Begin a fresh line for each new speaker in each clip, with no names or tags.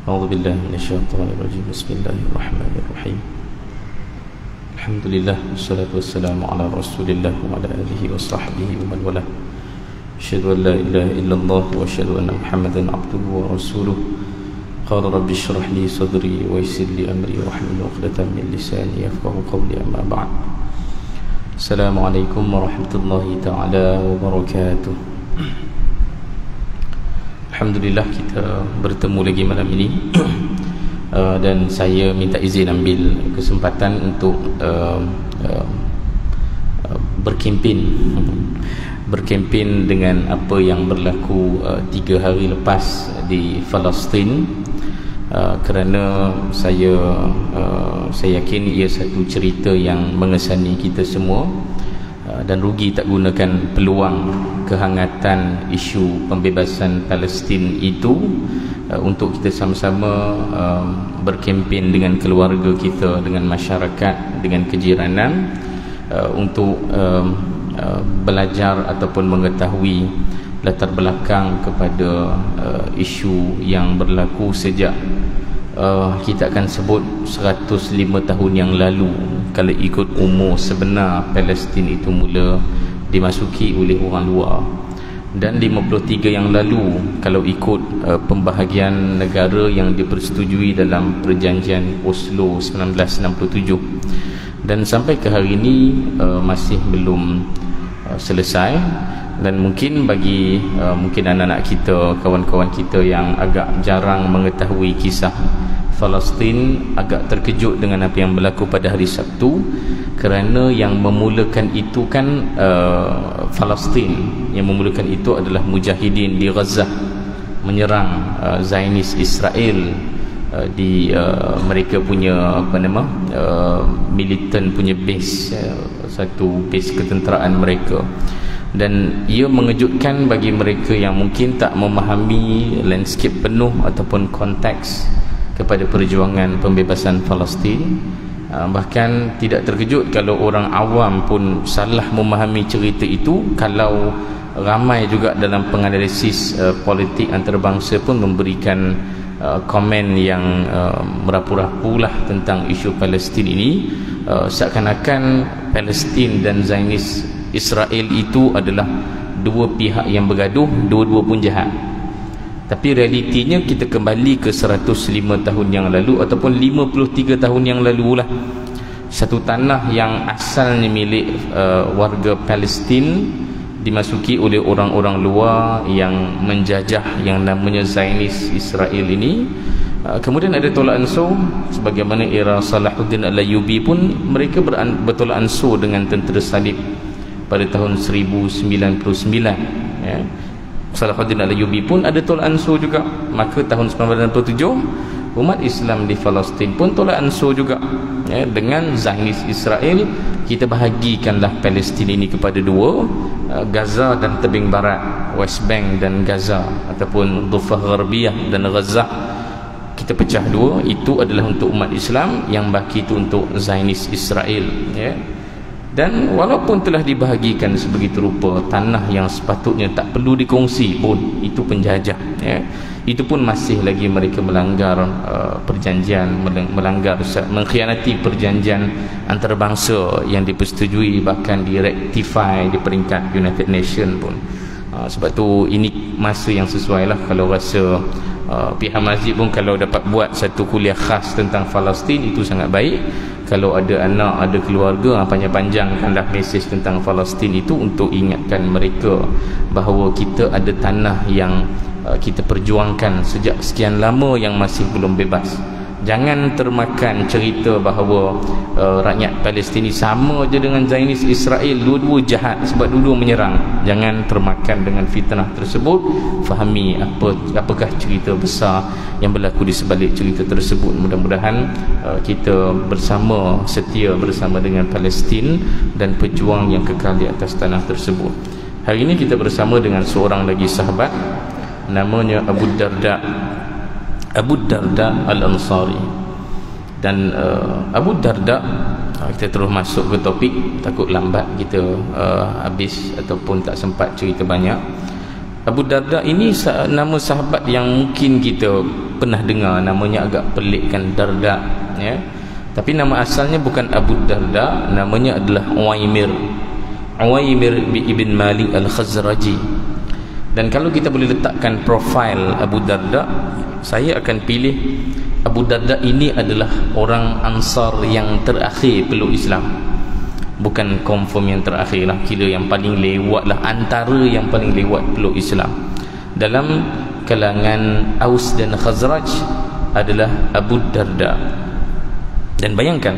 أعوذ بالله من الشيطان الرجيم. بسم الله الرحمن الرحيم. الحمد لله والصلاة والسلام على رسول الله وعلى آله وصحبه ومن والاه. أشهد أن لا إله إلا الله وأشهد أن محمدا عبده ورسوله. قال رب اشرح لي صدري ويسر لي أمري واحلل عقدة من لساني يفقهوا قولي. أما بعد. السلام عليكم ورحمة الله تعالى وبركاته. Alhamdulillah kita bertemu lagi malam ini. Dan saya minta izin ambil kesempatan untuk berkempen dengan apa yang berlaku 3 hari lepas di Palestin, kerana saya yakin ia satu cerita yang mengesani kita semua, dan rugi tak gunakan peluang kehangatan isu pembebasan Palestin itu untuk kita sama-sama berkempen dengan keluarga kita, dengan masyarakat, dengan kejiranan, untuk belajar ataupun mengetahui latar belakang kepada isu yang berlaku sejak kita akan sebut 105 tahun yang lalu, kalau ikut umur sebenar Palestin itu mula dimasuki oleh orang luar, dan 53 yang lalu kalau ikut pembahagian negara yang dipersetujui dalam perjanjian Oslo 1967, dan sampai ke hari ini masih belum selesai. Dan mungkin bagi mungkin anak-anak kita, kawan-kawan kita yang agak jarang mengetahui kisah Palestin, agak terkejut dengan apa yang berlaku pada hari Sabtu, kerana yang memulakan itu kan Palestin, yang memulakan itu adalah mujahidin di Gaza menyerang Zionis Israel di mereka punya militan punya base, satu base ketenteraan mereka. Dan ia mengejutkan bagi mereka yang mungkin tak memahami landscape penuh ataupun konteks kepada perjuangan pembebasan Palestin. Bahkan tidak terkejut kalau orang awam pun salah memahami cerita itu, kalau ramai juga dalam penganalisis politik antarabangsa pun memberikan komen yang merapu-rapu lah tentang isu Palestin ini, seakan-akan Palestin dan Zionis Israel itu adalah dua pihak yang bergaduh, dua-dua pun jahat. Tapi realitinya kita kembali ke 105 tahun yang lalu ataupun 53 tahun yang lalu lah. Satu tanah yang asalnya milik warga Palestin dimasuki oleh orang-orang luar yang menjajah, yang namanya Zionis Israel ini. Kemudian ada tolak ansur, sebagaimana era Salahuddin Al-Ayyubi pun mereka bertolak ansur dengan tentera salib pada tahun 1099, ya. Salahuddin Al-Ayyubi pun ada tolak ansur juga. Maka tahun 1997 umat Islam di Palestin pun tolak ansur juga, ya, dengan Zionis Israel. Kita bahagikanlah Palestin ini kepada dua, Gaza dan tebing barat, West Bank dan Gaza, ataupun Dhufah Gharbiyah dan Gaza. Kita pecah dua. Itu adalah untuk umat Islam, yang baki itu untuk Zionis Israel, ya. Dan walaupun telah dibahagikan sebegitu rupa, tanah yang sepatutnya tak perlu dikongsi pun itu penjajah, ya. Itu pun masih lagi mereka melanggar perjanjian, mengkhianati perjanjian antarabangsa yang dipersetujui, bahkan direktify di peringkat United Nations pun. Sebab tu ini masa yang sesuai lah kalau rasa pihak masjid pun kalau dapat buat satu kuliah khas tentang Palestin, itu sangat baik. Kalau ada anak, ada keluarga, panjang-panjangkanlah mesej tentang Palestin itu untuk ingatkan mereka bahawa kita ada tanah yang kita perjuangkan sejak sekian lama yang masih belum bebas. Jangan termakan cerita bahawa rakyat Palestin sama je dengan Zionis Israel, dua-dua jahat sebab dua-dua menyerang. Jangan termakan dengan fitnah tersebut. Fahami apakah cerita besar yang berlaku di sebalik cerita tersebut. Mudah-mudahan kita bersama, setia bersama dengan Palestin dan pejuang yang kekal di atas tanah tersebut. Hari ini kita bersama dengan seorang lagi sahabat, namanya Abu Darda Al-Ansari. Dan Abu Darda, kita terus masuk ke topik, takut lambat kita habis ataupun tak sempat cerita banyak. Abu Darda ini nama sahabat yang mungkin kita pernah dengar, namanya agak pelik kan, Darda, ya. Tapi nama asalnya bukan Abu Darda, namanya adalah Uwaimir ibn Malik Al-Khazraji. Dan kalau kita boleh letakkan profil Abu Darda, saya akan pilih Abu Darda ini adalah orang Ansar yang terakhir peluk Islam. Bukan confirm yang terakhir lah, kira yang paling lewat lah, antara yang paling lewat peluk Islam. Dalam kalangan Aus dan Khazraj adalah Abu Darda. Dan bayangkan,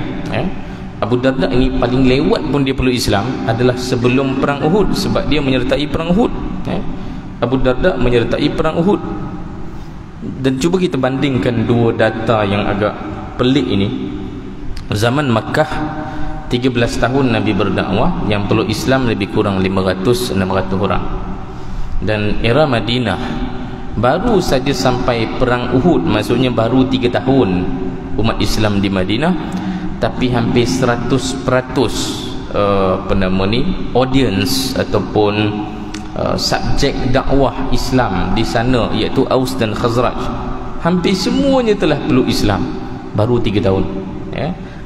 Abu Darda ini paling lewat pun dia peluk Islam adalah sebelum perang Uhud, sebab dia menyertai perang Uhud. Abu Darda menyertai perang Uhud. Dan cuba kita bandingkan dua data yang agak pelik ini. Zaman Makkah 13 tahun Nabi berdakwah, yang peluk Islam lebih kurang 500-600 orang. Dan era Madinah baru saja sampai perang Uhud, maksudnya baru 3 tahun umat Islam di Madinah, tapi hampir 100% audience ataupun subjek dakwah Islam di sana, iaitu Aus dan Khazraj, hampir semuanya telah peluk Islam baru 3 tahun.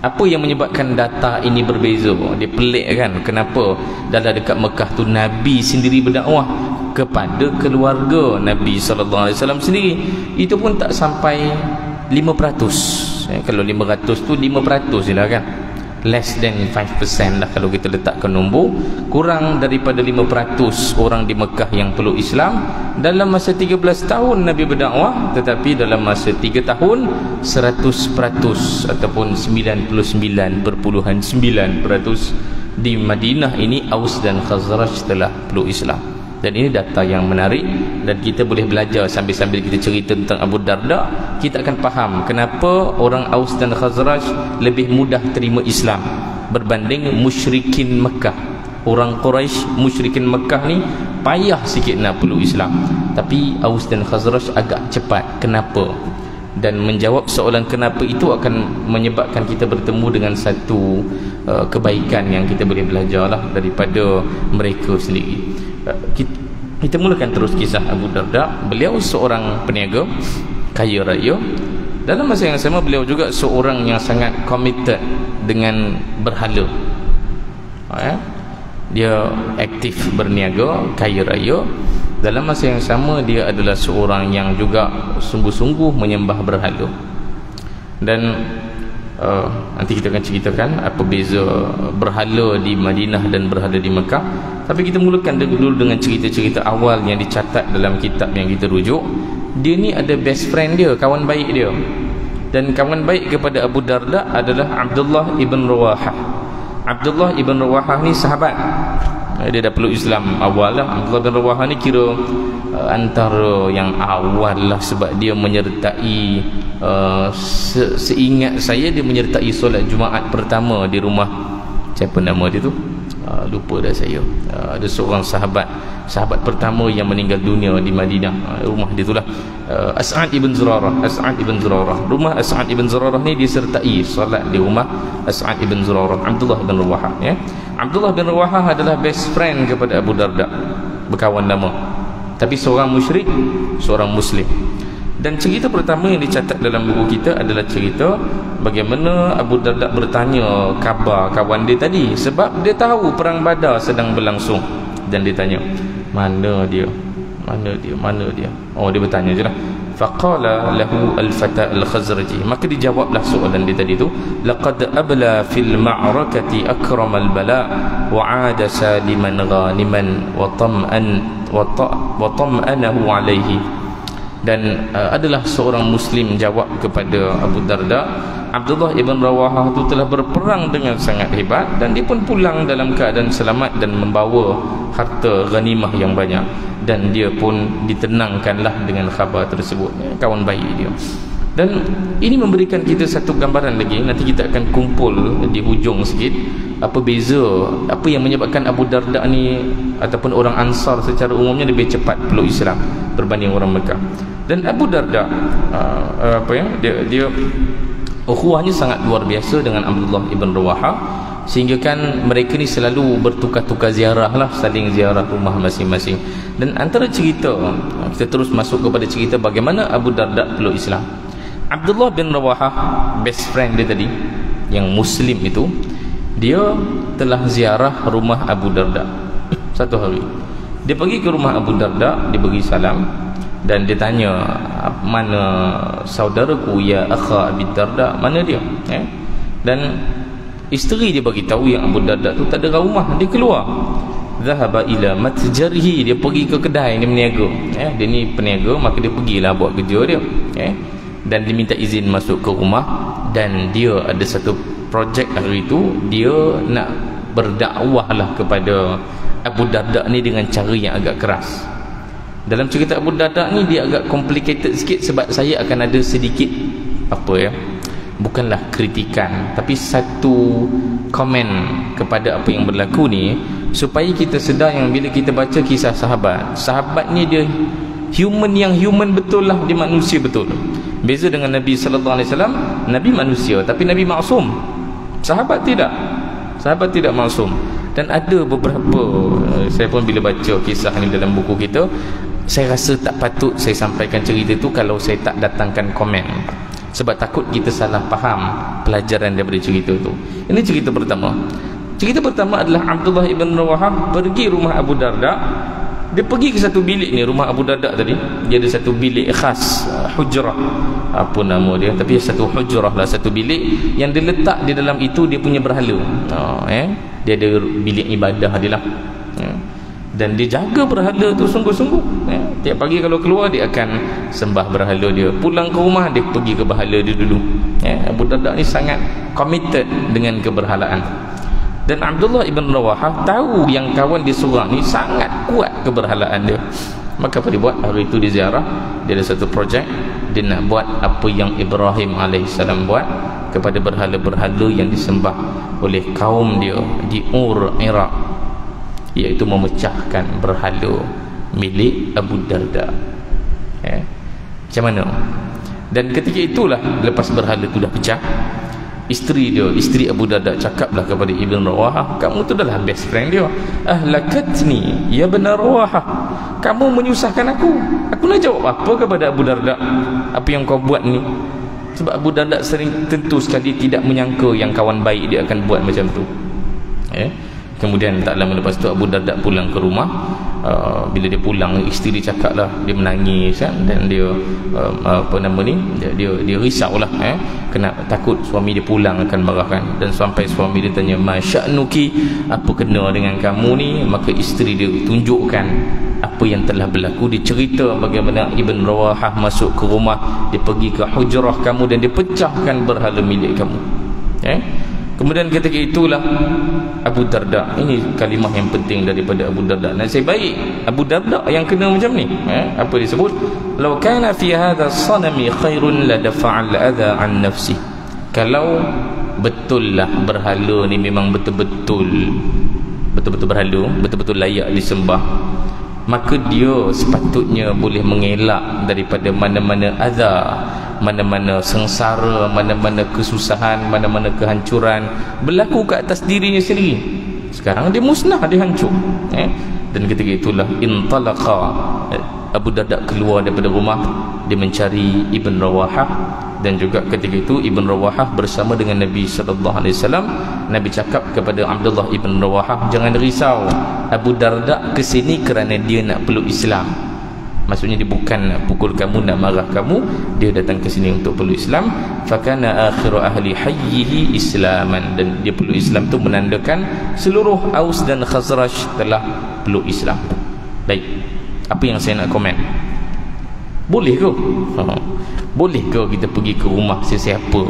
Apa yang menyebabkan data ini berbeza? Dia pelik kan, kenapa dalam dekat Mekah tu Nabi sendiri berdakwah kepada keluarga Nabi SAW sendiri, itu pun tak sampai 5%. Kalau 500 tu 5% je lah kan, less than 5% lah kalau kita letakkan nombor. Kurang daripada 5% orang di Mekah yang peluk Islam dalam masa 13 tahun Nabi berdakwah. Tetapi dalam masa 3 tahun 100% ataupun 99.9% di Madinah ini Aus dan Khazraj telah peluk Islam. Dan ini data yang menarik, dan kita boleh belajar sambil-sambil kita cerita tentang Abu Darda. Kita akan faham kenapa orang Aus dan Khazraj lebih mudah terima Islam berbanding musyrikin Mekah. Orang Quraisy, musyrikin Mekah ni payah sikit nak peluk Islam, tapi Aus dan Khazraj agak cepat. Kenapa? Dan menjawab soalan kenapa itu akan menyebabkan kita bertemu dengan satu kebaikan yang kita boleh belajarlah daripada mereka sendiri. Kita mulakan terus kisah Abu Darda. Beliau seorang peniaga kaya raya. Dalam masa yang sama beliau juga seorang yang sangat committed dengan berhala. Dia aktif berniaga, kaya raya. Dalam masa yang sama dia adalah seorang yang juga sungguh-sungguh menyembah berhala. Dan nanti kita akan ceritakan apa beza berhala di Madinah dan berhala di Mekah. Tapi kita mulakan dulu dengan cerita-cerita awal yang dicatat dalam kitab yang kita rujuk. Dia ni ada best friend dia, kawan baik dia. Dan kawan baik kepada Abu Darda adalah Abdullah ibn Rawahah. Abdullah ibn Rawahah ni sahabat. Dia dah peluk Islam awal lah. Abdullah bin Rawahah ni kira antara yang awal lah, sebab dia menyertai seingat saya dia menyertai solat Jumaat pertama di rumah, siapa nama dia tu? Lupa dah saya. Ada seorang sahabat pertama yang meninggal dunia di Madinah. Rumah dia itulah As'ad ibn Zurarah. Rumah As'ad ibn Zurarah ni disertai solat di rumah As'ad ibn Zurarah, Abdullah bin Rawahah, ya. Abdullah bin Rawahah adalah best friend kepada Abu Darda, berkawan lama. Tapi seorang musyrik, seorang muslim. Dan cerita pertama yang dicatat dalam buku kita adalah cerita bagaimana Abu Darda bertanya khabar kawan dia tadi, sebab dia tahu perang Badar sedang berlangsung. Dan dia tanya, mana dia? Oh, dia bertanya je lah. Faqala lahu al-fata al-Khazraji, maka dijawablah soalan dia tadi tu, laqad abla fil ma'rakati akramal bala wa 'ada saliman ghaniman wa tam'anahu alaihi. Dan adalah seorang muslim jawab kepada Abu Darda, Abdullah ibn Rawahah itu telah berperang dengan sangat hebat, dan dia pun pulang dalam keadaan selamat dan membawa harta ghanimah yang banyak, dan dia pun ditenangkanlah dengan khabar tersebut, kawan baik dia. Dan ini memberikan kita satu gambaran lagi. Nanti kita akan kumpul di hujung sikit apa beza, apa yang menyebabkan Abu Darda ni ataupun orang Ansar secara umumnya lebih cepat peluk Islam berbanding orang Mekah. Dan Abu Darda dia ukhuwahnya sangat luar biasa dengan Abdullah ibn Rawahah. sehingga kan mereka ni selalu bertukar-tukar ziarah lah, saling ziarah rumah masing-masing. Dan antara cerita, kita terus masuk kepada cerita bagaimana Abu Darda peluk Islam. Abdullah bin Rawahah, best friend dia tadi, yang Muslim itu, dia telah ziarah rumah Abu Darda satu hari. Dia pergi ke rumah Abu Darda, dia beri salam dan dia tanya, mana saudaraku ya akha Abi Darda, mana dia? Dan isteri dia bagi tahu yang Abu Darda tu tak ada rumah, dia keluar. Zahaba ila matjarihi, dia pergi ke kedai, dia berniaga. Dia ni peniaga, maka dia pergilah buat kerja dia. Dan dia minta izin masuk ke rumah, dan dia ada satu projek hari itu, dia nak berdakwah lah kepada Abu Darda ni dengan cara yang agak keras. Dalam cerita Abu Darda ni dia agak complicated sikit, sebab saya akan ada sedikit bukanlah kritikan, tapi satu komen kepada apa yang berlaku ni, supaya kita sedar yang bila kita baca kisah sahabat ni dia human yang human betul lah, dia manusia betul. Beza dengan Nabi sallallahu alaihi wasallam, Nabi manusia tapi Nabi maksum. Sahabat tidak maksum. Dan ada beberapa, saya pun bila baca kisah ni dalam buku kita, saya rasa tak patut saya sampaikan cerita tu kalau saya tak datangkan komen, sebab takut kita salah faham pelajaran daripada cerita tu. Ini cerita pertama. Cerita pertama adalah Abdullah ibn Rawahah pergi rumah Abu Darda. Dia pergi ke satu bilik ni, rumah Abu Darda tadi, dia ada satu bilik khas, hujrah, apa nama dia, tapi satu hujrah lah, satu bilik yang dia letak di dalam itu dia punya berhala. Dia ada bilik ibadah dia lah. Dan dia jaga berhala tu sungguh-sungguh. Tiap pagi kalau keluar dia akan sembah berhala dia, pulang ke rumah dia pergi ke berhala dia dulu. Abu Darda ni sangat committed dengan keberhalaan. Dan Abdullah ibn Rawahah tahu yang kawan dia seorang ni sangat kuat keberhalaan dia. Maka apa dia buat? Hari itu dia ziarah, dia ada satu projek, dia nak buat apa yang Ibrahim AS buat kepada berhala-berhala yang disembah oleh kaum dia di Ur, Iraq, iaitu memecahkan berhala milik Abu Darda. Macam mana? Dan ketika itulah, lepas berhala itu dah pecah, isteri Abu Darda cakaplah kepada Ibn Rawahah, kamu tu adalah best friend dia. Ahlakatni ya Ibn Rawahah, kamu menyusahkan aku nak jawab apa kepada Abu Darda, apa yang kau buat ni? Sebab Abu Darda sering, tentu sekali tidak menyangka yang kawan baik dia akan buat macam tu. Kemudian tak lama lepas tu Abu Darda pulang ke rumah. Bila dia pulang, isteri cakap lah, dia menangis dan dia dia risaulah, kena takut suami dia pulang akan marahkan. Dan sampai suami dia tanya, masya'nuki, apa kena dengan kamu ni? Maka isteri dia tunjukkan apa yang telah berlaku. Dia cerita bagaimana Ibn Rawahah masuk ke rumah, dia pergi ke hujrah kamu dan dia pecahkan berhala milik kamu. Kemudian ketika itulah Abu Darda, ini kalimah yang penting daripada Abu Darda. Nasib baik Abu Darda yang kena macam ni. Apa disebut? Law kana fi hadha as-sanami khairun la dafa'al adha an nafsi. Kalau betul lah berhala ni memang betul-betul berhala, betul-betul layak disembah, maka dia sepatutnya boleh mengelak daripada mana-mana azab, mana-mana sengsara, mana-mana kesusahan, mana-mana kehancuran berlaku ke atas dirinya sendiri. Sekarang dia musnah, dia hancur. Dan ketika itulah intalaqa, Abu Darda keluar daripada rumah, dia mencari Ibn Rawahah. Dan juga ketika itu Ibn Rawahah bersama dengan Nabi sallallahu alaihi wasallam. Nabi cakap kepada Abdullah Ibn Rawahah, jangan risau, Abu Darda ke sini kerana dia nak peluk Islam. Maksudnya dia bukan nak pukul kamu, nak marah kamu, dia datang ke sini untuk peluk Islam. Fakana akhiru ahli hayyihi islaman, dan dia peluk Islam tu menandakan seluruh Aus dan Khazraj telah peluk Islam. Baik, apa yang saya nak komen? Boleh ke? Boleh ke kita pergi ke rumah sesiapa?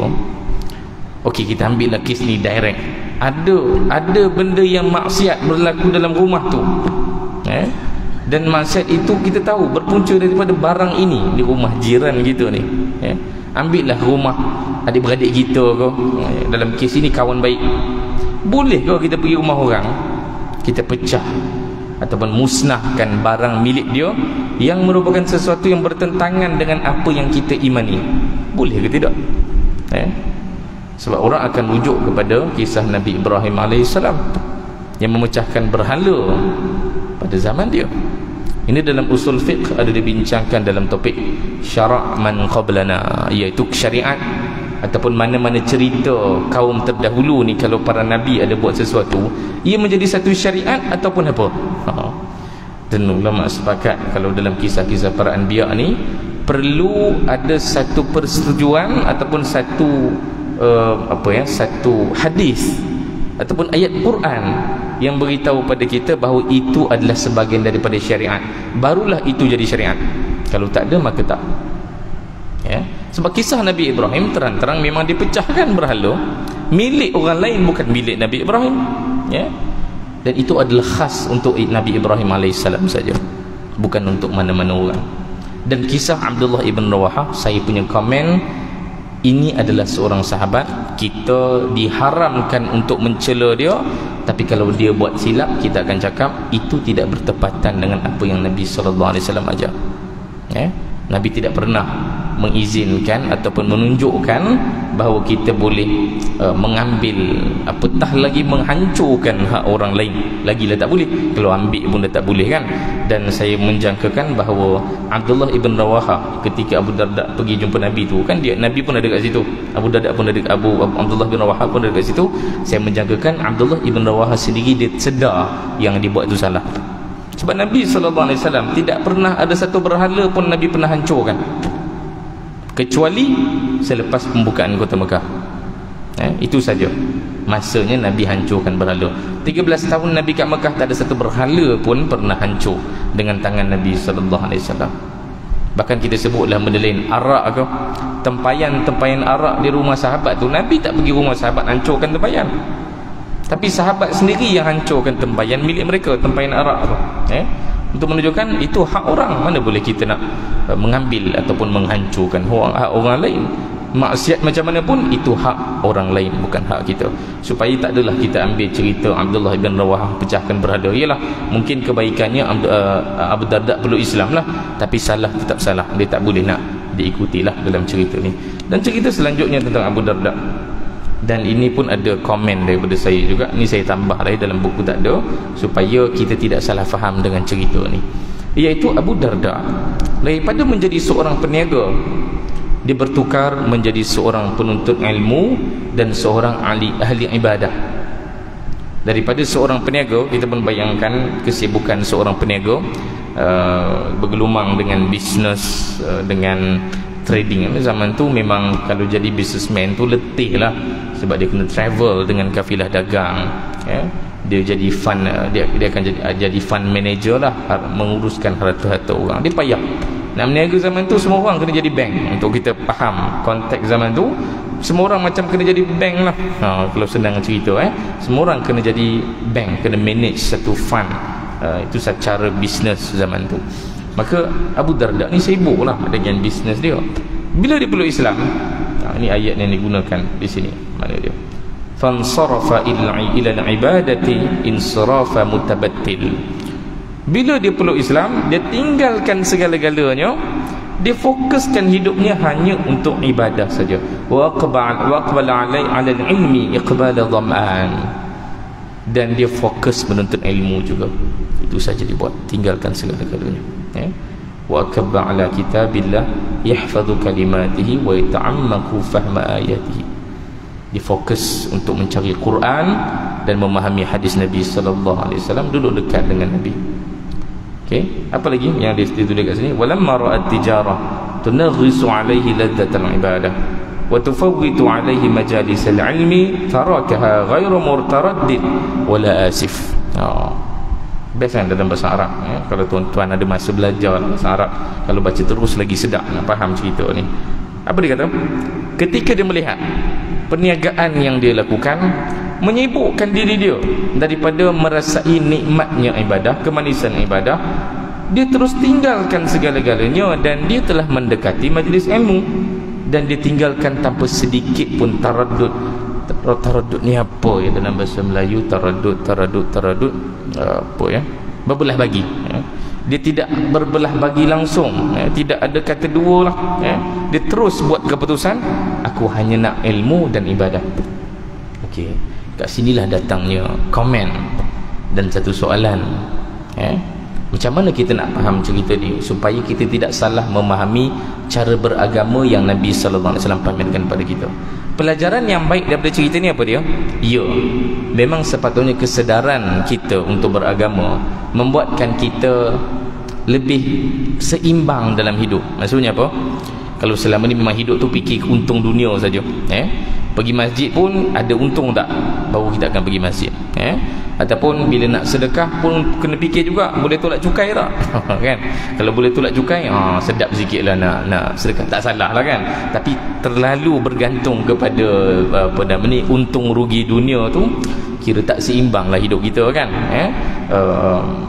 Okey, kita ambillah kes ni direct. Ada benda yang maksiat berlaku dalam rumah tu. Dan maksiat itu kita tahu berpunca daripada barang ini di rumah jiran kita ni. Ambillah rumah adik-beradik kita ke, dalam kes ini kawan baik. Boleh ke kita pergi rumah orang, kita pecah ataupun musnahkan barang milik dia yang merupakan sesuatu yang bertentangan dengan apa yang kita imani? Boleh ke tidak? Sebab orang akan rujuk kepada kisah Nabi Ibrahim AS yang memecahkan berhala pada zaman dia. Ini dalam usul fiqh ada dibincangkan dalam topik syara' man qablana, iaitu syariat ataupun mana-mana cerita kaum terdahulu ni, kalau para nabi ada buat sesuatu, ia menjadi satu syariat ataupun apa. Dan ulama sepakat kalau dalam kisah-kisah para anbiya ni perlu ada satu persetujuan ataupun satu satu hadis ataupun ayat Quran yang beritahu pada kita bahawa itu adalah sebahagian daripada syariat, barulah itu jadi syariat. Kalau tak ada maka tak. Ya, sebab kisah Nabi Ibrahim terang-terang memang dipecahkan berhala milik orang lain, bukan milik Nabi Ibrahim. Ya, dan itu adalah khas untuk Nabi Ibrahim AS saja, bukan untuk mana-mana orang. Dan kisah Abdullah ibn Rawahah, saya punya komen, ini adalah seorang sahabat, kita diharamkan untuk mencela dia, tapi kalau dia buat silap, kita akan cakap itu tidak bertepatan dengan apa yang Nabi SAW ajar. Ya? Nabi tidak pernah mengizinkan ataupun menunjukkan bahawa kita boleh mengambil, apatah lagi menghancurkan hak orang lain, lagilah tak boleh. Kalau ambil pun dah tak boleh kan. Dan saya menjangkakan bahawa Abdullah ibn Rawahah ketika Abu Darda pergi jumpa Nabi tu, kan dia, Nabi pun ada kat situ, Abu Darda pun ada, Abdullah bin Rawahah pun ada kat situ. Saya menjangkakan Abdullah ibn Rawahah sendiri dia sedar yang dibuat tu salah. Sebab Nabi SAW tidak pernah ada satu berhala pun Nabi pernah hancurkan, kecuali selepas pembukaan kota Mekah. Itu saja masanya Nabi hancurkan berhala. 13 tahun Nabi kat Mekah tak ada satu berhala pun pernah hancur dengan tangan Nabi SAW. Bahkan kita sebutlah benda lain, arak ke, tempayan arak di rumah sahabat tu, Nabi tak pergi rumah sahabat hancurkan tempayan, tapi sahabat sendiri yang hancurkan tempayan milik mereka, tempayan arak tu. Untuk menunjukkan itu hak orang, mana boleh kita nak mengambil ataupun menghancurkan hak orang lain. Maksiat macam mana pun itu hak orang lain, bukan hak kita. Supaya tak adalah kita ambil cerita Abdullah bin Rawahah pecahkan berhala. Yalah, mungkin kebaikannya Abu Darda perlu Islam lah, tapi salah tetap salah, dia tak boleh nak diikutilah dalam cerita ni. Dan cerita selanjutnya tentang Abu Darda, dan ini pun ada komen daripada saya juga, ni saya tambah lagi dalam buku tak ada, supaya kita tidak salah faham dengan cerita ni. Iaitu Abu Darda daripada menjadi seorang peniaga, dia bertukar menjadi seorang penuntut ilmu dan seorang ahli ibadah. Daripada seorang peniaga, kita pun bayangkan kesibukan seorang peniaga, bergelumang dengan bisnes, dengan trading. Zaman tu memang kalau jadi businessman tu letih lah, sebab dia kena travel dengan kafilah dagang. Dia jadi fund, dia akan jadi fund manager lah, menguruskan harta-harta orang. Dia payah nak meniaga. Zaman tu semua orang kena jadi bank. Untuk kita faham konteks zaman tu, semua orang macam kena jadi bank lah. Kalau senang cerita, semua orang kena jadi bank, kena manage satu fund. Itu secara bisnes zaman tu. Maka Abu Darda ni sibuk lah dengan bisnes dia. Bila dia peluk Islam, ini ayat yang digunakan di sini, mana dia? Fansarafa ila al-ibadati insarafa mutabattil. Bila dia peluk Islam, dia tinggalkan segala-galanya, dia fokuskan hidupnya hanya untuk ibadah saja. Wa aqbala alai ala al-ilmi iqbala dhama'an. Dan dia fokus menuntut ilmu juga. Itu saja dia buat, tinggalkan segala-galanya. Wa akabba ala kitabillah yahfadhu kalimatihi wa yata'ammaku fahma ayatihi. Dia fokus untuk mencari Quran dan memahami hadis Nabi SAW, duduk dekat dengan Nabi. Apa lagi yang ditulis kat sini? Walamma ra'at tijarah tunaghisu alaihi ladzatal ibadah wa tufawwitu alaihi majalisal ilmi tarakaha ghairu murtaraddid wala asif. Best kan dalam bahasa Arab, kalau tuan-tuan ada masa belajar bahasa Arab, kalau baca terus lagi sedap nak faham cerita ni. Apa dia kata? Ketika dia melihat perniagaan yang dia lakukan menyibukkan diri dia daripada merasai nikmatnya ibadah, kemanisan ibadah, dia terus tinggalkan segala-galanya dan dia telah mendekati majlis ilmu, dan dia tinggalkan tanpa sedikit pun taraddud. Taraddud ni apa ya dalam bahasa Melayu? Taraddud apa ya? Berbelah bagi. Dia tidak berbelah bagi langsung, tidak ada kata dua lah, dia terus buat keputusan, aku hanya nak ilmu dan ibadah. Okey, kat sinilah datangnya komen dan satu soalan, macam mana kita nak faham cerita ni supaya kita tidak salah memahami cara beragama yang Nabi sallallahu alaihi wasallam pamerkan pada kita. Pelajaran yang baik daripada cerita ni apa dia? Ya, memang sepatutnya kesedaran kita untuk beragama membuatkan kita lebih seimbang dalam hidup. Maksudnya apa? Kalau selama ni memang hidup tu fikir untung dunia saja, pergi masjid pun ada untung tak, baru kita akan pergi masjid, ataupun bila nak sedekah pun kena fikir juga boleh tolak cukai tak kan. Kalau boleh tolak cukai, sedap sikit lah nak sedekah, tak salah lah kan. Tapi terlalu bergantung kepada apa nama ni, untung rugi dunia tu, kira tak seimbang lah hidup kita kan.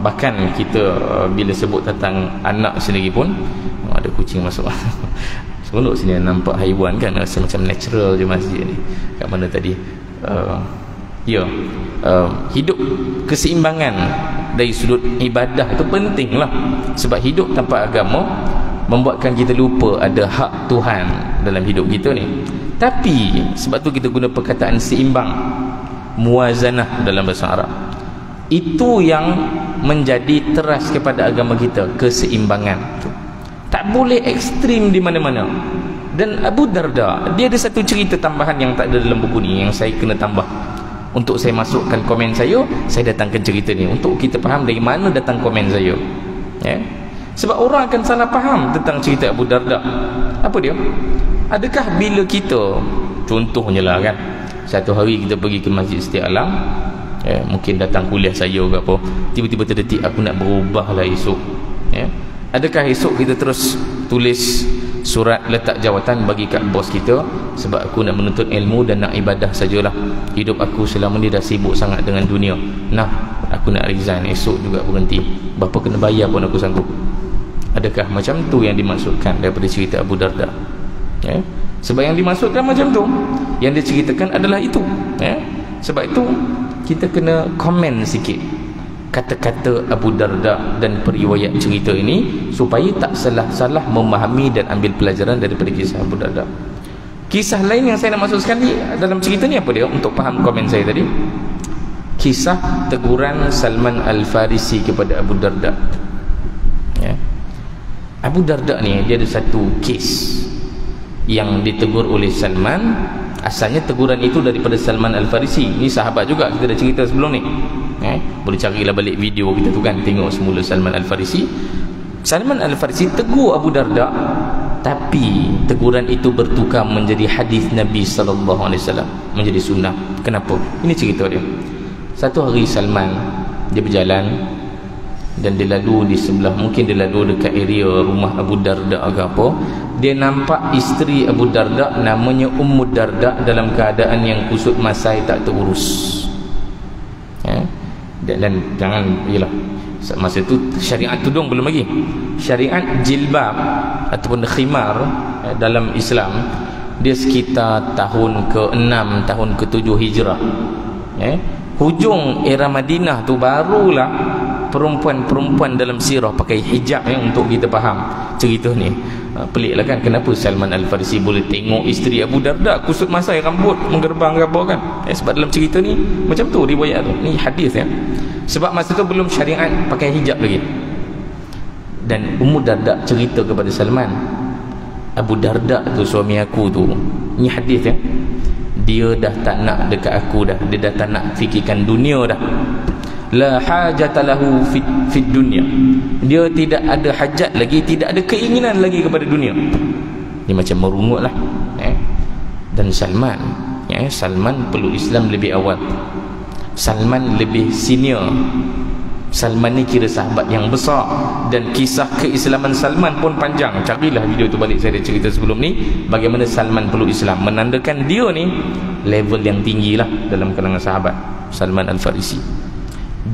Bahkan kita bila sebut tentang anak sendiri pun, ada kucing masuk seronok sini nampak haiwan kan, rasa macam natural je masjid ni. Kat mana tadi? Hidup keseimbangan dari sudut ibadah itu penting lah. Sebab hidup tanpa agama membuatkan kita lupa ada hak Tuhan dalam hidup kita ni. Tapi sebab tu kita guna perkataan seimbang, muwazanah dalam bahasa Arab. Itu yang menjadi teras kepada agama kita, keseimbangan tu. Tak boleh ekstrim di mana-mana. Dan Abu Darda, dia ada satu cerita tambahan yang tak ada dalam buku ni, yang saya kena tambah. Untuk saya masukkan komen saya datangkan cerita ni untuk kita faham dari mana datang komen saya. Sebab orang akan salah faham tentang cerita Abu Darda. Apa dia? Adakah bila kita, contohnya lah kan, satu hari kita pergi ke Masjid Setiap Alam, mungkin datang kuliah saya ke apa, tiba-tiba terdetik aku nak berubah lah esok, adakah esok kita terus tulis surat letak jawatan bagi kat bos kita, sebab aku nak menuntut ilmu dan nak ibadah sajalah, hidup aku selama ni dah sibuk sangat dengan dunia, nah aku nak resign, esok juga berhenti, berapa kena bayar pun aku sanggup? Adakah macam tu yang dimaksudkan daripada cerita Abu Darda? Sebab yang dimaksudkan macam tu, yang diceritakan adalah itu. Sebab itu kita kena komen sikit kata-kata Abu Darda dan periwayat cerita ini supaya tak salah-salah memahami dan ambil pelajaran daripada kisah Abu Darda. Kisah lain yang saya nak masuk sekali dalam cerita ni apa dia, untuk faham komen saya tadi, kisah teguran Salman Al-Farisi kepada Abu Darda. Abu Darda ni dia ada satu kes yang ditegur oleh Salman. Asalnya teguran itu daripada Salman Al-Farisi. Ni sahabat juga, kita dah cerita sebelum ni. Boleh carilah balik video kita tu kan, tengok semula Salman Al-Farisi. Salman Al-Farisi tegur Abu Darda, tapi teguran itu bertukar menjadi hadis Nabi sallallahu alaihi wasallam, menjadi sunnah. Kenapa? Ini cerita dia. Satu hari Salman dia berjalan dan dia lalu di sebelah, mungkin dia lalu dekat area rumah Abu Darda ke apa, dia nampak isteri Abu Darda namanya Ummu Darda dalam keadaan yang kusut masai tak terurus. Dan jangan, yalah, masa tu syariat tudung belum lagi, syariat jilbab ataupun khimar dalam Islam dia sekitar tahun ke-6 tahun ke-7 Hijrah. Hujung era Madinah tu barulah perempuan-perempuan dalam sirah pakai hijab untuk kita faham cerita ni. Pelik lah kan, kenapa Salman Al-Farisi boleh tengok isteri Abu Darda kusut masai rambut menggerbang ke apa kan. Sebab dalam cerita ni macam tu riwayat tu, ni hadis sebab masa tu belum syariat pakai hijab lagi. Dan Ummu Darda cerita kepada Salman, Abu Darda tu suami aku tu, ni hadis dia dah tak nak dekat aku dah, dia dah tak nak fikirkan dunia dah. La hajata lahu fid dunya, dia tidak ada hajat lagi, tidak ada keinginan lagi kepada dunia. Ni macam merungut lah. Dan Salman Salman peluk Islam lebih awal, Salman lebih senior. Salman ni kira sahabat yang besar, dan kisah keislaman Salman pun panjang. Carilah video tu balik, saya dah cerita sebelum ni bagaimana Salman peluk Islam, menandakan dia ni level yang tinggi lah dalam kalangan sahabat. Salman Al-Farisi,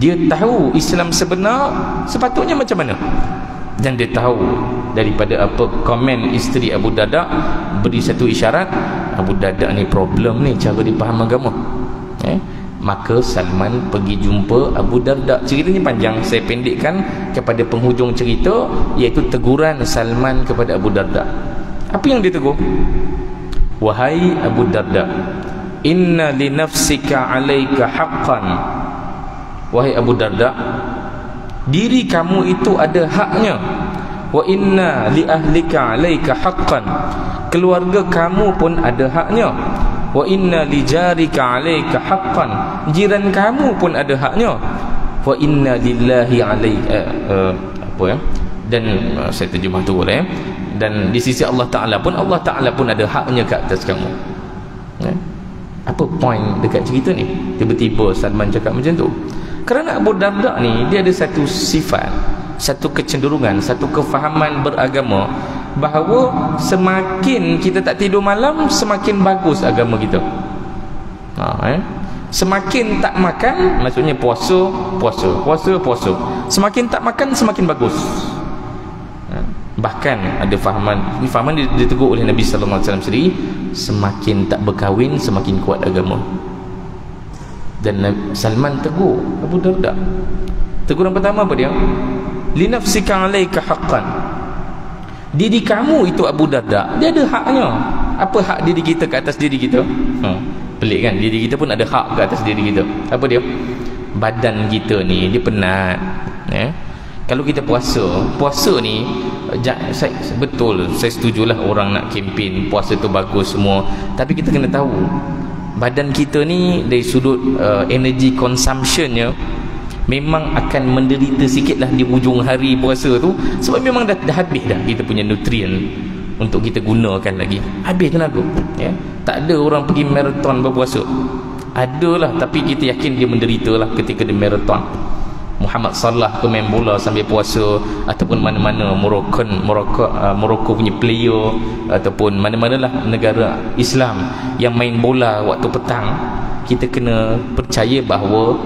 dia tahu Islam sebenar sepatutnya macam mana, dan dia tahu daripada apa komen isteri Abu Darda beri satu isyarat, Abu Darda ni problem ni cara dia faham agama. Maka Salman pergi jumpa Abu Darda. Ceritanya panjang, saya pendekkan kepada penghujung cerita, iaitu teguran Salman kepada Abu Darda. Apa yang dia tegur? Wahai Abu Darda, inna li nafsika alaika haqqan. Wahai Abu Darda, diri kamu itu ada haknya. Wa inna li ahlika alaika haqqan. Keluarga kamu pun ada haknya. Wa inna li jarika alaika haqqan. Jiran kamu pun ada haknya. Wa inna lillahi alaika dan saya terjemah tu boleh dan di sisi Allah Ta'ala pun ada haknya ke atas kamu. Apa point dekat cerita ni? Tiba-tiba Salman cakap macam tu. Kerana Abu Darda ni, dia ada satu sifat, satu kecenderungan, satu kefahaman beragama, bahawa semakin kita tak tidur malam, semakin bagus agama kita. Semakin tak makan, maksudnya puasa. Semakin tak makan, semakin bagus. Bahkan ada fahaman ditegur oleh Nabi sallallahu alaihi wasallam sendiri, semakin tak berkahwin, semakin kuat agama. Dan Salman tegur Abu Darda. Teguran pertama apa dia? Li nafsika alaika haqqan. Diri kamu itu Abu Darda, dia ada haknya. Apa hak diri kita ke atas diri kita? Pelik kan? Diri kita pun ada hak ke atas diri kita. Apa dia? Badan kita ni dia penat. Kalau kita puasa ni, betul, saya setujulah orang nak kempen puasa tu bagus semua, tapi kita kena tahu badan kita ni dari sudut energy consumptionnya memang akan menderita sikit lah di hujung hari puasa tu, sebab memang dah habis dah kita punya nutrien untuk kita gunakan lagi, habis tenaga. Tak ada orang pergi maraton berpuasa, adalah, tapi kita yakin dia menderita lah ketika dia maraton. Muhammad Salah ke main bola sambil puasa, ataupun mana-mana Morocco punya player, ataupun mana-manalah negara Islam yang main bola waktu petang, kita kena percaya bahawa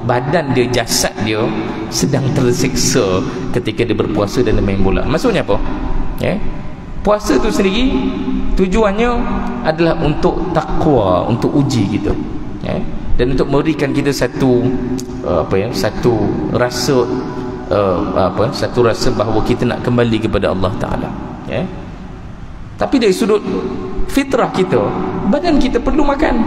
badan dia, jasad dia sedang tersiksa ketika dia berpuasa dan dia main bola. Maksudnya apa? Puasa tu sendiri tujuannya adalah untuk takwa, untuk uji kita, dan untuk memberikan kita satu rasa bahawa kita nak kembali kepada Allah Ta'ala. Tapi dari sudut fitrah kita, badan kita perlu makan.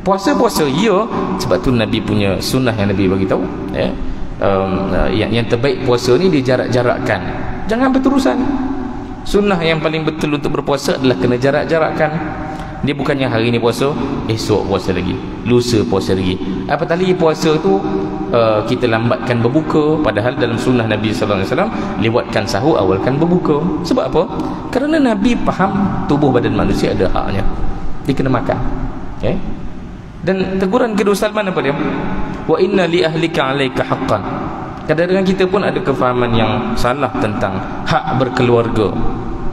Puasa ya, sebab tu Nabi punya sunnah yang Nabi bagi tahu, yang terbaik puasa ni dia jarak-jarakkan, jangan berterusan. Sunnah yang paling betul untuk berpuasa adalah kena jarak-jarakkan. Dia bukannya hari ni puasa, esok puasa lagi, lusa puasa lagi. Apatah lagi puasa tu kita lambatkan berbuka, padahal dalam sunnah Nabi sallallahu alaihi wasallam lewatkan sahur, awalkan berbuka. Sebab apa? Kerana Nabi faham tubuh badan manusia ada haknya, dia kena makan. Dan teguran kedua Salman apa dia? Wa inna li ahlika alaika haqqan. Kadang-kadang kita pun ada kefahaman yang salah tentang hak berkeluarga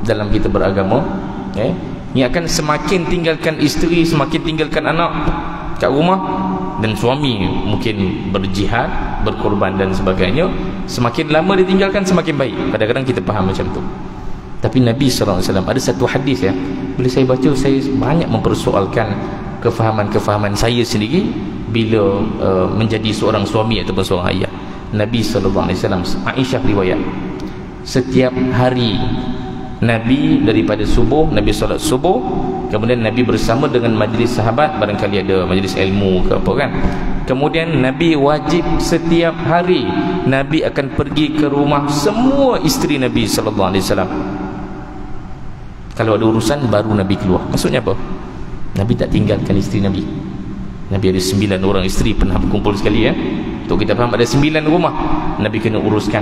dalam kita beragama. Ini akan semakin tinggalkan isteri, semakin tinggalkan anak kat rumah, dan suami mungkin berjihad, berkorban dan sebagainya. Semakin lama ditinggalkan, semakin baik. Kadang-kadang kita faham macam tu. Tapi Nabi SAW ada satu hadis, bila saya baca, saya banyak mempersoalkan kefahaman-kefahaman saya sendiri bila menjadi seorang suami ataupun seorang ayah. Nabi SAW, Aisyah riwayat, setiap hari Nabi daripada subuh, Nabi solat subuh, kemudian Nabi bersama dengan majlis sahabat, barangkali ada majlis ilmu ke apa kan, kemudian Nabi wajib setiap hari Nabi akan pergi ke rumah semua isteri Nabi sallallahu alaihi wasallam. Kalau ada urusan baru Nabi keluar. Maksudnya apa? Nabi tak tinggalkan isteri Nabi. Nabi ada 9 orang isteri, pernah berkumpul sekali untuk kita faham ada 9 rumah Nabi kena uruskan.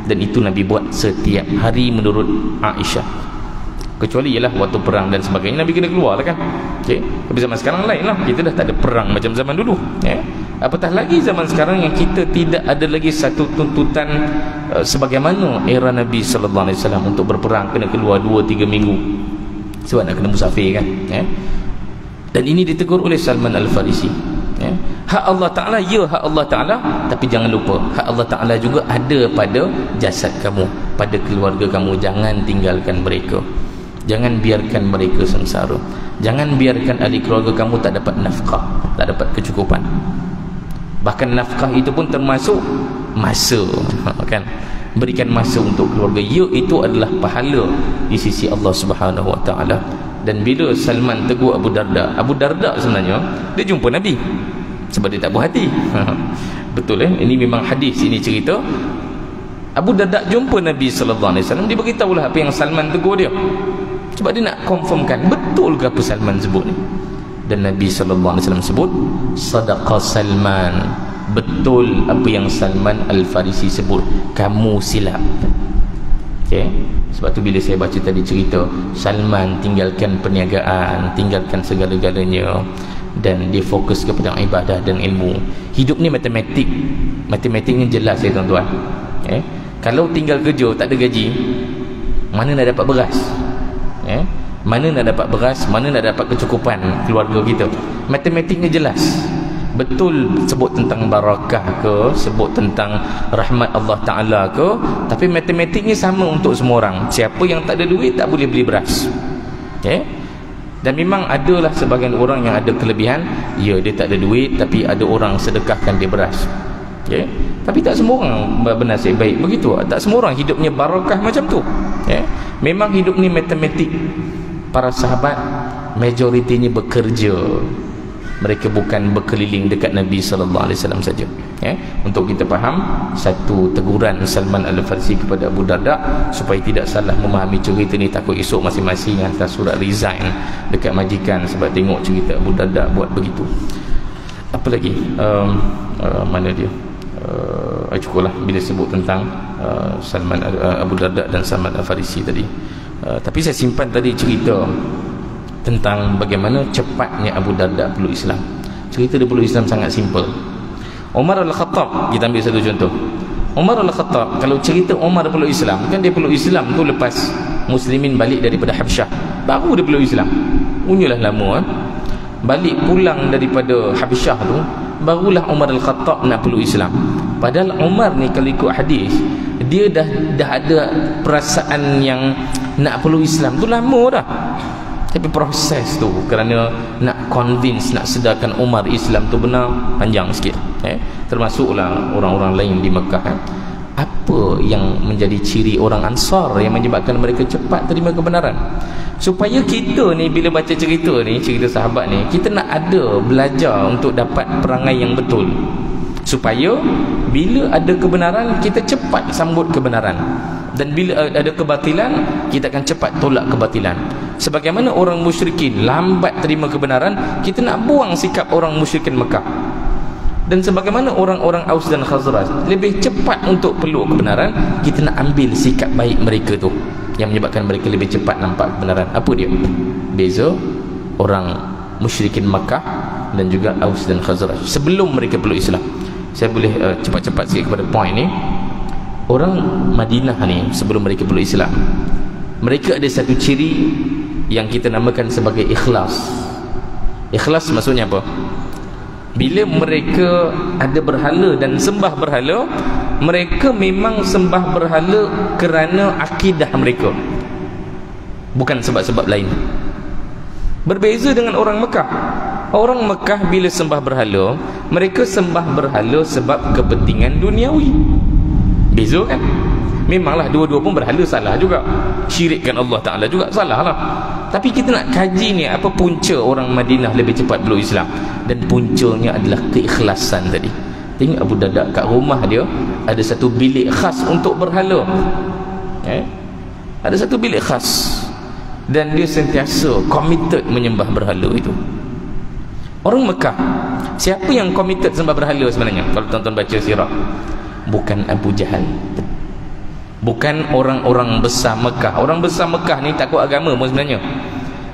Dan itu Nabi buat setiap hari menurut Aisyah. Kecuali ialah waktu perang dan sebagainya, Nabi kena keluar lah kan. Tapi zaman sekarang lain lah, kita dah tak ada perang macam zaman dulu. Apatah lagi zaman sekarang yang kita tidak ada lagi satu tuntutan sebagaimana era Nabi SAW untuk berperang kena keluar 2-3 minggu sebab nak kena musafir kan. Dan ini ditegur oleh Salman Al-Farisi. Hak Allah Ta'ala, ya hak Allah Ta'ala, tapi jangan lupa hak Allah Ta'ala juga ada pada jasad kamu, pada keluarga kamu. Jangan tinggalkan mereka. Jangan biarkan mereka sengsara. Jangan biarkan ahli keluarga kamu tak dapat nafkah, tak dapat kecukupan. Bahkan nafkah itu pun termasuk masa, kan? Berikan masa untuk keluarga. Itu adalah pahala di sisi Allah Subhanahu Wa Taala. Dan bila Salman tegur Abu Darda sebenarnya dia jumpa Nabi sebab dia tak puas hati. Betul ini memang hadis, ini cerita. Abu Darda jumpa Nabi sallallahu alaihi wasallam, dia beritahulah apa yang Salman tegur dia. Sebab dia nak confirmkan betul ke apa Salman sebut ni. Dan Nabi sallallahu alaihi wasallam sebut, sadaqa Salman, betul apa yang Salman Al-Farisi sebut, kamu silap. Okey, sebab tu bila saya baca tadi cerita Salman tinggalkan perniagaan, tinggalkan segala-galanya dan dia fokus kepada ibadah dan ilmu. Hidup ni matematiknya jelas ya tuan-tuan. Kalau tinggal kerja tak ada gaji, mana nak dapat beras? Mana nak dapat beras, mana nak dapat kecukupan keluarga kita? Matematiknya jelas. Betul sebut tentang barakah ke, sebut tentang rahmat Allah Ta'ala ke, tapi matematiknya sama untuk semua orang. Siapa yang tak ada duit tak boleh beli beras. Dan memang adalah sebahagian orang yang ada kelebihan, ya dia tak ada duit tapi ada orang sedekahkan dia beras. Tapi tak semua orang bernasib baik begitu. Tak semua orang hidupnya barakah macam tu. Memang hidup ni matematik. Para sahabat majoritinya bekerja. Mereka bukan berkeliling dekat Nabi sallallahu alaihi wasallam saja. Untuk kita faham satu teguran Salman Al-Farisi kepada Abu Darda supaya tidak salah memahami cerita ni, takut esok masing-masing hantar surat resign dekat majikan sebab tengok cerita Abu Darda buat begitu. Apa lagi? Mana dia? Cukuplah bila sebut tentang Salman Abu Darda dan Salman Al-Farisi tadi. Tapi saya simpan tadi cerita tentang bagaimana cepatnya Abu Darda peluk Islam. Cerita dia peluk Islam sangat simple. Umar Al-Khattab, kita ambil satu contoh. Umar Al-Khattab, kalau cerita Umar peluk Islam, kan dia peluk Islam tu lepas Muslimin balik daripada Habsyah, baru dia peluk Islam. Punyalah lama balik pulang daripada Habsyah tu, barulah Umar Al-Khattab nak peluk Islam. Padahal Umar ni kalau ikut hadis, dia dah ada perasaan yang nak peluk Islam tu lama dah. Tapi proses tu kerana nak convince, nak sedarkan Umar Islam tu benar, panjang sikit. Termasuklah orang-orang lain di Mekah. Apa yang menjadi ciri orang Ansar yang menyebabkan mereka cepat terima kebenaran? Supaya kita ni bila baca cerita ni, cerita sahabat ni, kita nak ada belajar untuk dapat perangai yang betul. Supaya bila ada kebenaran, kita cepat sambut kebenaran. Dan bila ada kebatilan, kita akan cepat tolak kebatilan. Sebagaimana orang musyrikin lambat terima kebenaran, kita nak buang sikap orang musyrikin Mekah. Dan sebagaimana orang-orang Aus dan Khazraj lebih cepat untuk peluk kebenaran, kita nak ambil sikap baik mereka tu yang menyebabkan mereka lebih cepat nampak kebenaran. Apa dia? Beza orang musyrikin Makkah dan juga Aus dan Khazraj sebelum mereka peluk Islam. Saya boleh cepat-cepat sikit kepada point ni. Orang Madinah ni sebelum mereka peluk Islam, mereka ada satu ciri yang kita namakan sebagai ikhlas. Ikhlas maksudnya apa? Bila mereka ada berhala dan sembah berhala, mereka memang sembah berhala kerana akidah mereka, bukan sebab-sebab lain. Berbeza dengan orang Mekah. Orang Mekah bila sembah berhala, mereka sembah berhala sebab kepentingan duniawi. Beza kan? Memanglah dua-dua pun berhala salah juga. Syirikkan Allah Ta'ala juga salah lah. Tapi kita nak kaji ni, apa punca orang Madinah lebih cepat peluk Islam. Dan puncanya adalah keikhlasan tadi. Tengok Abu Darda kat rumah dia ada satu bilik khas untuk berhala. Ada satu bilik khas. Dan dia sentiasa committed menyembah berhala itu. Orang Mekah, siapa yang committed sembah berhala sebenarnya? Kalau tuan-tuan baca sirah, bukan Abu Jahal, bukan orang-orang besar Mekah. Orang besar Mekah ni takut agama pun sebenarnya.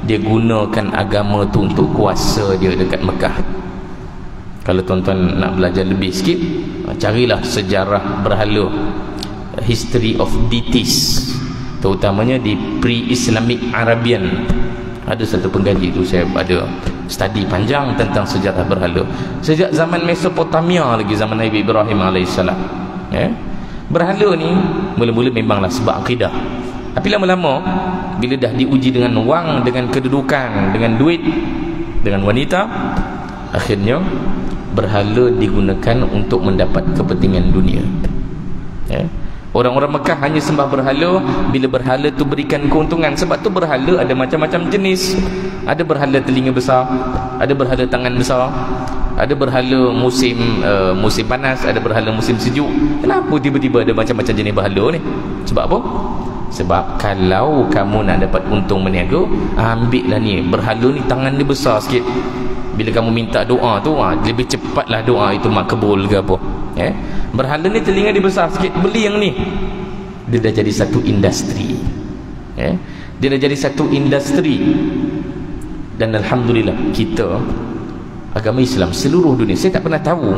Dia gunakan agama tu untuk kuasa dia dekat Mekah. Kalau tuan-tuan nak belajar lebih sikit, carilah sejarah berhala, history of deities, terutamanya di pre-Islamic Arabian. Ada satu pengkaji tu, saya ada study panjang tentang sejarah berhala sejak zaman Mesopotamia lagi, zaman Nabi Ibrahim AS. Berhala ni mula-mula memanglah sebab akidah, tapi lama-lama bila dah diuji dengan wang, dengan kedudukan, dengan duit, dengan wanita, akhirnya berhala digunakan untuk mendapat kepentingan dunia. Ya. Orang-orang Mekah hanya sembah berhala bila berhala tu berikan keuntungan. Sebab tu berhala ada macam-macam jenis. Ada berhala telinga besar, ada berhala tangan besar, ada berhala musim panas, ada berhala musim sejuk. Kenapa tiba-tiba ada macam-macam jenis berhala ni? Sebab apa? Sebab kalau kamu nak dapat untung berniaga, ambillah ni berhala ni, tangan dia besar sikit. Bila kamu minta doa tu, lebih cepatlah doa itu makbul ke apa. Berhala ni telinga dia besar sikit, beli yang ni. Dia dah jadi satu industri. Dia dah jadi satu industri. Dan alhamdulillah kita agama Islam seluruh dunia, saya tak pernah tahu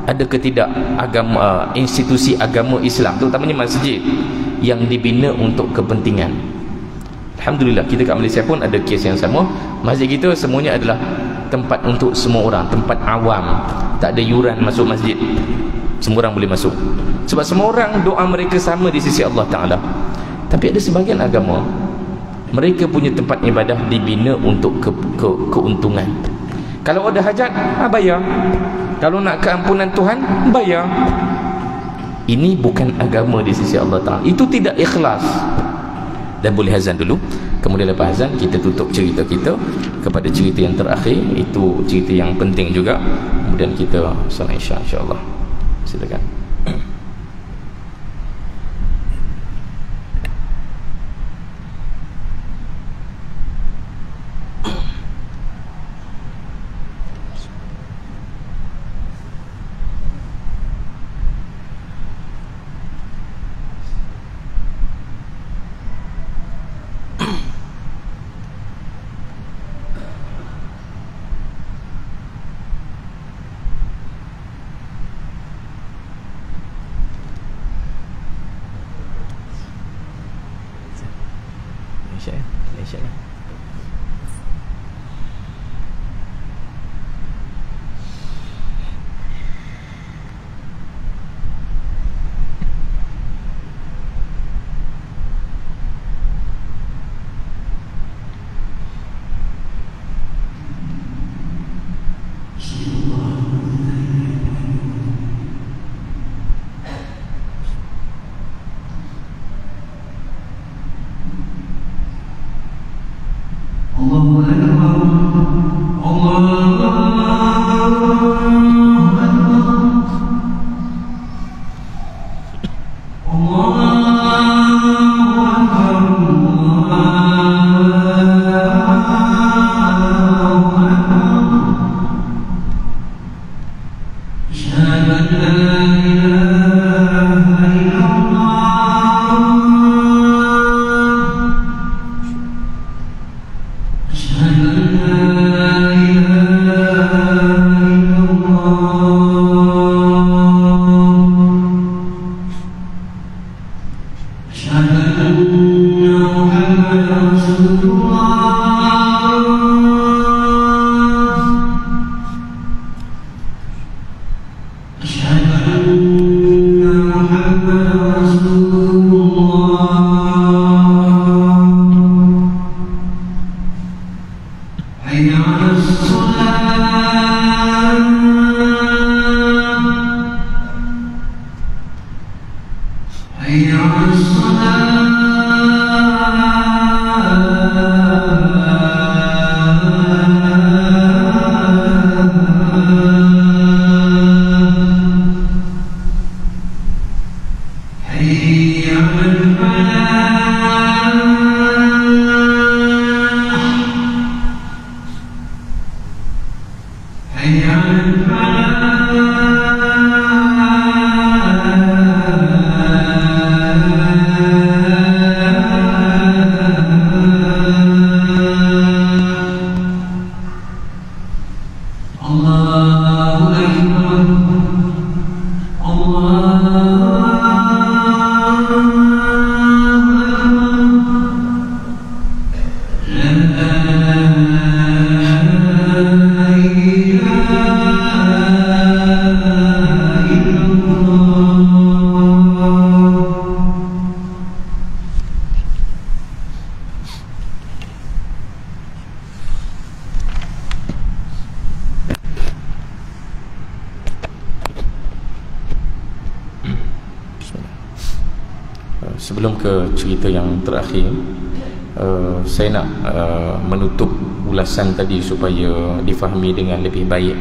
ada ke tidak agama, institusi agama Islam, terutamanya masjid, yang dibina untuk kepentingan. Alhamdulillah kita kat Malaysia pun ada kes yang sama. Masjid kita semuanya adalah tempat untuk semua orang, tempat awam, tak ada yuran masuk masjid, semua orang boleh masuk. Sebab semua orang doa mereka sama di sisi Allah Ta'ala. Tapi ada sebahagian agama, mereka punya tempat ibadah dibina untuk keuntungan. Kalau ada hajat, bayar. Kalau nak keampunan Tuhan, bayar. Ini bukan agama di sisi Allah Ta'ala. Itu tidak ikhlas. Dan boleh azan dulu. Kemudian lepas azan kita tutup cerita kita kepada cerita yang terakhir. Itu cerita yang penting juga. Kemudian kita salat Isya insya-Allah. Silakan. sebelum ke cerita yang terakhir, saya nak menutup ulasan tadi supaya difahami dengan lebih baik.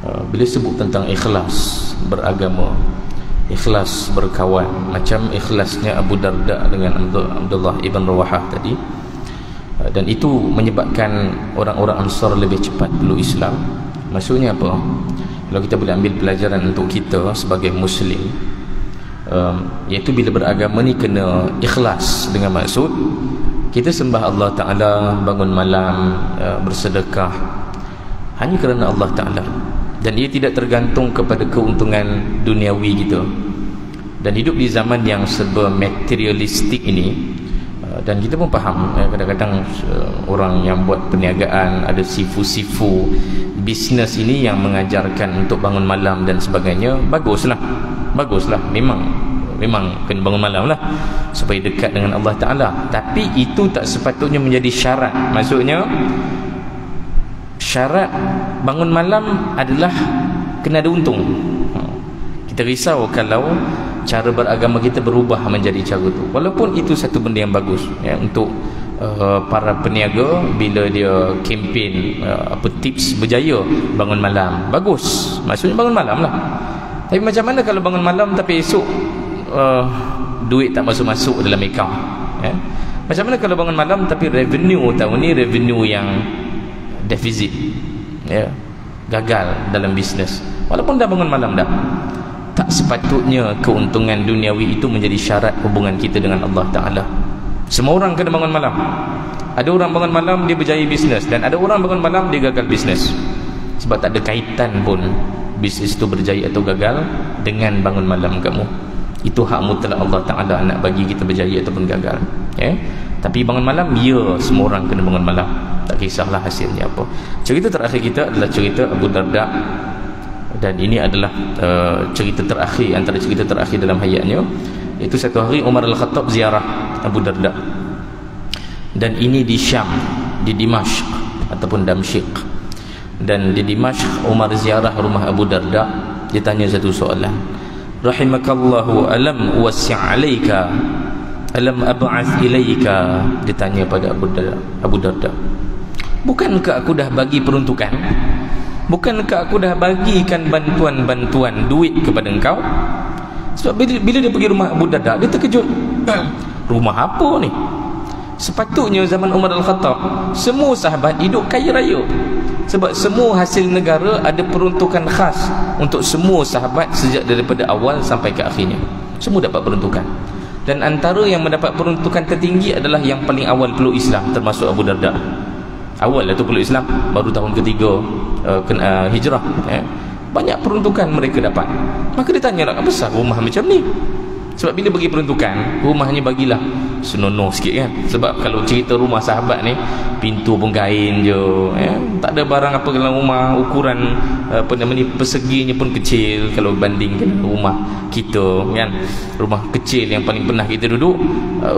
Bila sebut tentang ikhlas beragama, ikhlas berkawan, macam ikhlasnya Abu Darda dengan Abdullah ibn Rawahah tadi, dan itu menyebabkan orang-orang Ansar lebih cepat peluk Islam. Maksudnya apa? Kalau kita boleh ambil pelajaran untuk kita sebagai Muslim, iaitu bila beragama ni kena ikhlas, dengan maksud kita sembah Allah Ta'ala, bangun malam, bersedekah hanya kerana Allah Ta'ala, dan ia tidak tergantung kepada keuntungan duniawi kita. Dan hidup di zaman yang serba materialistik ini, dan kita pun faham kadang-kadang orang yang buat perniagaan, ada sifu-sifu bisnes ini yang mengajarkan untuk bangun malam dan sebagainya. Baguslah, memang kena bangun malam lah supaya dekat dengan Allah Ta'ala, tapi itu tak sepatutnya menjadi syarat. Maksudnya syarat bangun malam adalah kena ada untung. Kita risau kalau cara beragama kita berubah menjadi cara tu, walaupun itu satu benda yang bagus ya, untuk para peniaga bila dia kempen tips berjaya bangun malam, bagus, maksudnya bangun malam lah. Tapi macam mana kalau bangun malam tapi esok duit tak masuk-masuk dalam account ya? Macam mana kalau bangun malam tapi revenue tahun ni revenue yang defisit ya, gagal dalam bisnes, walaupun dah bangun malam dah. Tak sepatutnya keuntungan duniawi itu menjadi syarat hubungan kita dengan Allah Ta'ala. Semua orang kena bangun malam. Ada orang bangun malam dia berjaya bisnes, dan ada orang bangun malam dia gagal bisnes. Sebab tak ada kaitan pun bisnes itu berjaya atau gagal dengan bangun malam kamu. Itu hak mutlak Allah Ta'ala nak bagi kita berjaya ataupun gagal ya? Tapi bangun malam, ya, semua orang kena bangun malam, tak kisahlah hasilnya apa. Cerita terakhir kita adalah cerita Abu Darda, dan ini adalah cerita terakhir, antara cerita terakhir dalam hayatnya. Itu satu hari Umar Al-Khattab ziarah Abu Darda, dan ini di Syam, di Dimashq ataupun Damsyik. Dan di Dimashq Umar ziarah rumah Abu Darda. Dia tanya satu soalan, rahimakallahu alam wasi' alaika alam ab'ath ilaika. Dia tanya pada Abu Darda, bukankah aku dah bagi peruntukan? Bukankah aku dah bagikan bantuan-bantuan duit kepada engkau? Sebab bila dia pergi rumah Abu Darda, dia terkejut. Rumah apa ni? Sepatutnya zaman Umar Al-Khattab semua sahabat hidup kaya raya, sebab semua hasil negara ada peruntukan khas untuk semua sahabat sejak daripada awal sampai ke akhirnya. Semua dapat peruntukan, dan antara yang mendapat peruntukan tertinggi adalah yang paling awal peluk Islam, termasuk Abu Darda. Awal lah tu peluk Islam, baru tahun ketiga hijrah ya. Banyak peruntukan mereka dapat. Maka dia tanya lah, apa besar rumah macam ni? Sebab bila bagi peruntukan, rumahnya bagilah senonoh sikit kan. Sebab kalau cerita rumah sahabat ni, pintu pun kain je ya? Tak ada barang apa dalam rumah. Ukuran perseginya pun kecil kalau bandingkan rumah kita kan. Rumah kecil yang paling pernah kita duduk,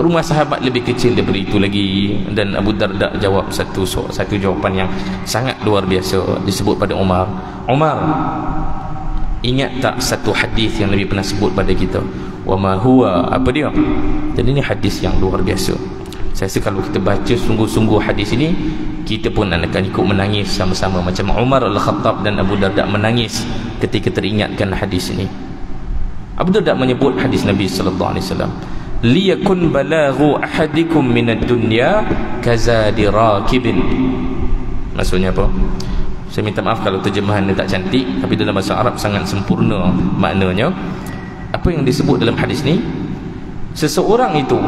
rumah sahabat lebih kecil daripada itu lagi. Dan Abu Darda jawab satu jawapan yang sangat luar biasa. Disebut pada Umar, ingat tak satu hadis yang Nabi pernah sebut pada kita? Wa ma huwa, apa dia? Dan ini hadis yang luar biasa. Saya rasa kalau kita baca sungguh-sungguh hadis ini, kita pun akan ikut menangis sama-sama, macam Umar Al-Khattab dan Abu Darda menangis ketika teringatkan hadis ini. Abu Darda menyebut hadis Nabi sallallahu alaihi wasallam, liyakun balaghu ahadikum minad dunya kazadi rakibin. Maksudnya apa? Saya minta maaf kalau terjemahan dia tak cantik, tapi dalam bahasa Arab sangat sempurna maknanya. Apa yang disebut dalam hadis ni, seseorang itu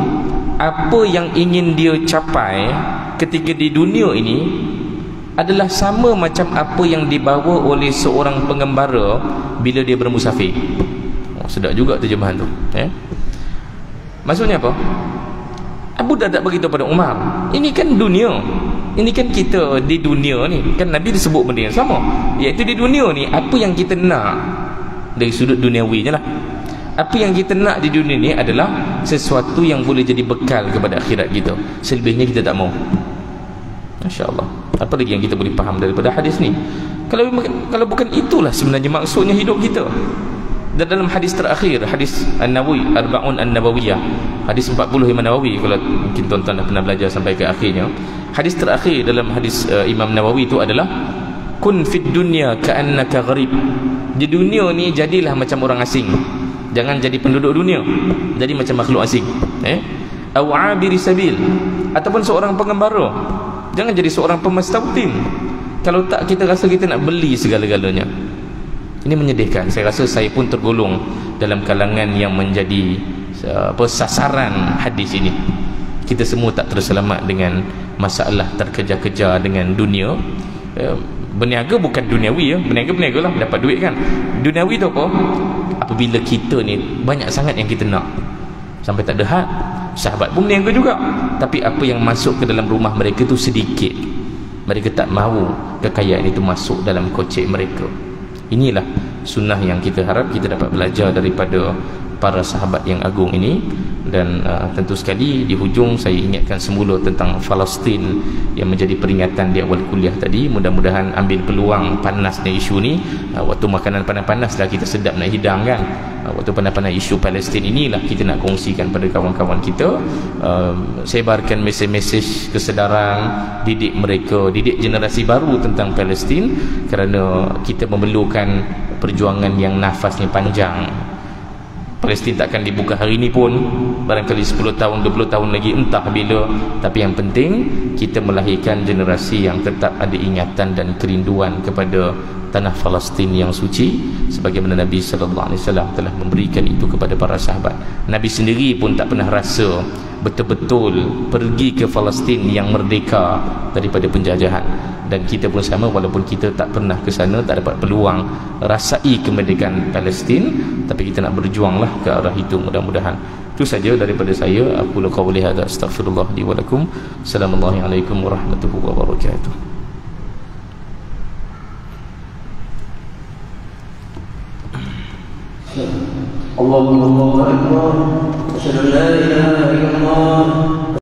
apa yang ingin dia capai ketika di dunia ini adalah sama macam apa yang dibawa oleh seorang pengembara bila dia bermusafir. Sedap juga terjemahan tu ya? Maksudnya apa? Abu Darda beritahu pada Umar, ini kan dunia, ini kan kita di dunia ni kan. Nabi disebut benda yang sama, iaitu di dunia ni apa yang kita nak dari sudut duniawi je lah. Apa yang kita nak di dunia ni adalah sesuatu yang boleh jadi bekal kepada akhirat kita. Selebihnya kita tak mau. Masya Allah. Apa lagi yang kita boleh faham daripada hadis ni? Kalau bukan itulah sebenarnya maksudnya hidup kita. Dan dalam hadis terakhir, hadis An-Nawawi, Arba'un An-Nawawiyah, hadis 40 Imam Nawawi, kalau mungkin tuan-tuan dah pernah belajar sampai ke akhirnya, hadis terakhir dalam hadis Imam Nawawi itu adalah kun fid dunya ka'annaka gharib. Di dunia ni jadilah macam orang asing, jangan jadi penduduk dunia, jadi macam makhluk asing. Aw 'abiri sabil, ataupun seorang pengembara, jangan jadi seorang pemastautin. Kalau tak, kita rasa kita nak beli segala-galanya. Ini menyedihkan. Saya rasa saya pun tergolong dalam kalangan yang menjadi sasaran hadis ini. Kita semua tak terselamat dengan masalah terkejar-kejar dengan dunia. Berniaga bukan duniawi, berniaga lah, dapat duit kan. Duniawi tu apa? Apabila kita ni banyak sangat yang kita nak, sampai tak ada had. Sahabat pun berniaga juga, tapi apa yang masuk ke dalam rumah mereka tu sedikit. Mereka tak mahu kekayaan itu masuk dalam kocek mereka. Inilah sunnah yang kita harap kita dapat belajar daripada para sahabat yang agung ini. Dan tentu sekali di hujung saya ingatkan semula tentang Palestin yang menjadi peringatan di awal kuliah tadi. Mudah-mudahan ambil peluang panasnya isu ni, waktu makanan panas-panas dah kita sedap nak hidang kan. Waktu panas-panas isu Palestin inilah kita nak kongsikan pada kawan-kawan kita, sebarkan mesej-mesej kesedaran, didik mereka, didik generasi baru tentang Palestin, kerana kita memerlukan perjuangan yang nafasnya panjang. Palestin takkan dibuka hari ini pun, barangkali 10 tahun, 20 tahun lagi, entah bila. Tapi yang penting kita melahirkan generasi yang tetap ada ingatan dan kerinduan kepada tanah Palestin yang suci, sebagaimana Nabi SAW telah memberikan itu kepada para sahabat. Nabi sendiri pun tak pernah rasa betul-betul pergi ke Palestin yang merdeka daripada penjajahan. Dan kita pun sama, walaupun kita tak pernah ke sana, tak dapat peluang rasai kemerdekaan Palestin, tapi kita nak berjuanglah ke arah itu mudah-mudahan. Itu saja daripada saya. Aku qawli hadza, astaghfirullah li wa lakum. Assalamualaikum warahmatullahi wabarakatuh.
Allahu akbar. Asyhadu an la ilaha illallah